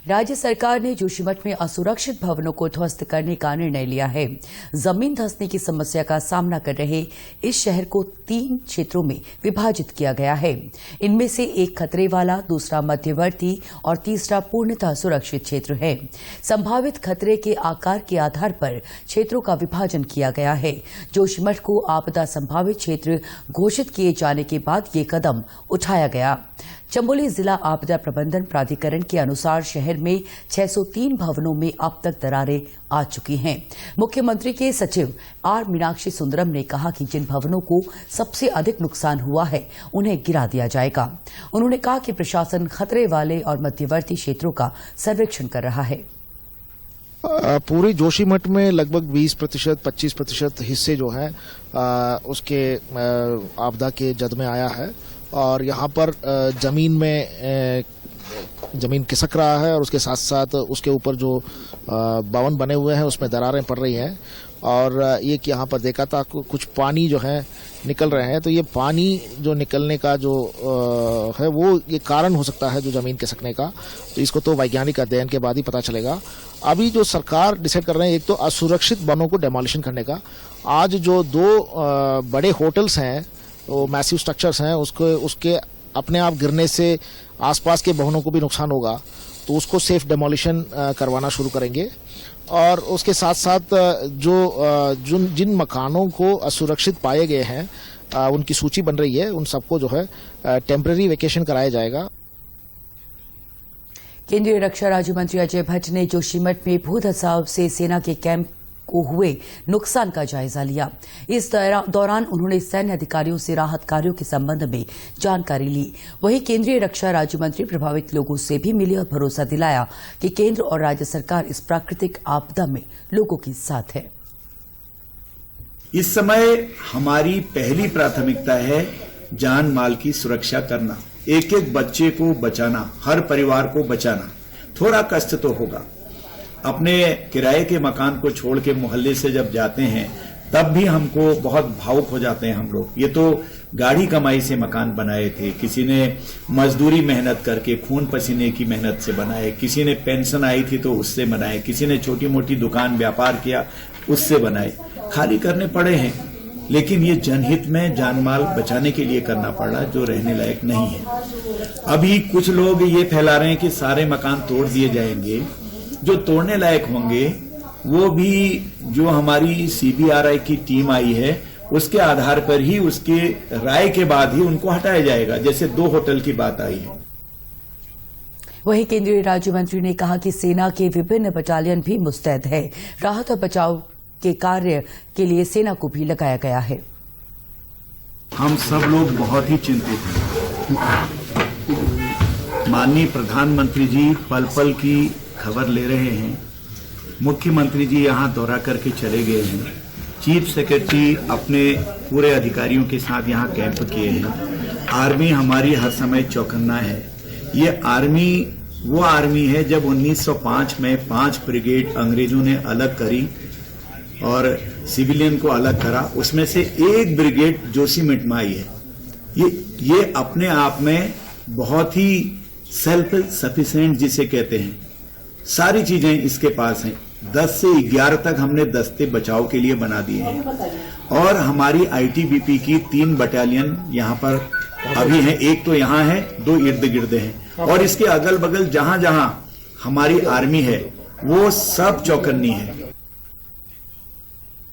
राज्य सरकार ने जोशीमठ में असुरक्षित भवनों को ध्वस्त करने का निर्णय लिया है। जमीन धंसने की समस्या का सामना कर रहे इस शहर को 3 क्षेत्रों में विभाजित किया गया है। इनमें से एक खतरे वाला, दूसरा मध्यवर्ती और तीसरा पूर्णतः सुरक्षित क्षेत्र है। संभावित खतरे के आकार के आधार पर क्षेत्रों का विभाजन किया गया है। जोशीमठ को आपदा संभावित क्षेत्र घोषित किए जाने के बाद ये कदम उठाया गया। चमोली जिला आपदा प्रबंधन प्राधिकरण के अनुसार शहर में 603 भवनों में अब तक दरारें आ चुकी हैं। मुख्यमंत्री के सचिव आर मीनाक्षी सुंदरम ने कहा कि जिन भवनों को सबसे अधिक नुकसान हुआ है उन्हें गिरा दिया जाएगा। उन्होंने कहा कि प्रशासन खतरे वाले और मध्यवर्ती क्षेत्रों का सर्वेक्षण कर रहा है। पूरी जोशीमठ में लगभग 20%, 25% हिस्से जो है उसके आपदा के जद में आया है और यहाँ पर जमीन खिसक रहा है और उसके साथ साथ उसके ऊपर जो भवन बने हुए हैं उसमें दरारें पड़ रही हैं और ये कि यहाँ पर देखा था कुछ पानी जो है निकल रहे हैं। तो ये पानी जो निकलने का जो है वो ये कारण हो सकता है जो जमीन खिसकने का। तो इसको तो वैज्ञानिक अध्ययन के बाद ही पता चलेगा। अभी जो सरकार डिसाइड कर रहे हैं, एक तो असुरक्षित वनों को डेमोलिशन करने का। आज जो 2 बड़े होटल्स हैं, वो मैसिव स्ट्रक्चर्स हैं, उसके अपने आप गिरने से आसपास के भवनों को भी नुकसान होगा, तो उसको सेफ डेमोलिशन करवाना शुरू करेंगे। और उसके साथ साथ जिन मकानों को असुरक्षित पाए गए हैं उनकी सूची बन रही है, उन सबको जो है टेम्पररी वेकेशन कराया जाएगा। केंद्रीय रक्षा राज्य मंत्री अजय भट्ट ने जोशीमठ में भू धसाव से सेना के कैंप को हुए नुकसान का जायजा लिया। इस दौरान उन्होंने सैन्य अधिकारियों से राहत कार्यों के संबंध में जानकारी ली। वहीं केंद्रीय रक्षा राज्य मंत्री प्रभावित लोगों से भी मिले और भरोसा दिलाया कि केंद्र और राज्य सरकार इस प्राकृतिक आपदा में लोगों के साथ है। इस समय हमारी पहली प्राथमिकता है जान माल की सुरक्षा करना, एक एक बच्चे को बचाना, हर परिवार को बचाना। थोड़ा कष्ट तो होगा, अपने किराए के मकान को छोड़ के मोहल्ले से जब जाते हैं तब भी हमको बहुत भावुक हो जाते हैं हम लोग। ये तो गाढ़ी कमाई से मकान बनाए थे, किसी ने मजदूरी मेहनत करके खून पसीने की मेहनत से बनाए, किसी ने पेंशन आई थी तो उससे बनाए, किसी ने छोटी मोटी दुकान व्यापार किया उससे बनाए। खाली करने पड़े हैं, लेकिन ये जनहित में जानमाल बचाने के लिए करना पड़ रहा जो रहने लायक नहीं है। अभी कुछ लोग ये फैला रहे हैं कि सारे मकान तोड़ दिए जाएंगे। जो तोड़ने लायक होंगे वो भी जो हमारी सीबीआरआई की टीम आई है उसके आधार पर ही, उसके राय के बाद ही उनको हटाया जाएगा, जैसे 2 होटल की बात आई है। वहीं केंद्रीय राज्य मंत्री ने कहा कि सेना के विभिन्न बटालियन भी मुस्तैद है। राहत और बचाव के कार्य के लिए सेना को भी लगाया गया है। हम सब लोग बहुत ही चिंतित हैं। माननीय प्रधानमंत्री जी पल पल की खबर ले रहे हैं। मुख्यमंत्री जी यहां दौरा करके चले गए हैं। चीफ सेक्रेटरी अपने पूरे अधिकारियों के साथ यहां कैंप किए हैं। आर्मी हमारी हर समय चौकन्ना है। ये आर्मी वो आर्मी है जब 1905 में 5 ब्रिगेड अंग्रेजों ने अलग करी और सिविलियन को अलग करा, उसमें से 1 ब्रिगेड जोशीमठ में आई है। ये अपने आप में बहुत ही सेल्फ सफिशिएंट जिसे कहते हैं, सारी चीजें इसके पास हैं। 10 से 11 तक हमने दस्ते बचाव के लिए बना दिए हैं और हमारी आईटीबीपी की 3 बटालियन यहाँ पर अभी हैं। एक तो यहाँ है, 2 इर्द गिर्द हैं और इसके अगल बगल जहां जहां हमारी आर्मी है वो सब चौकन्नी है।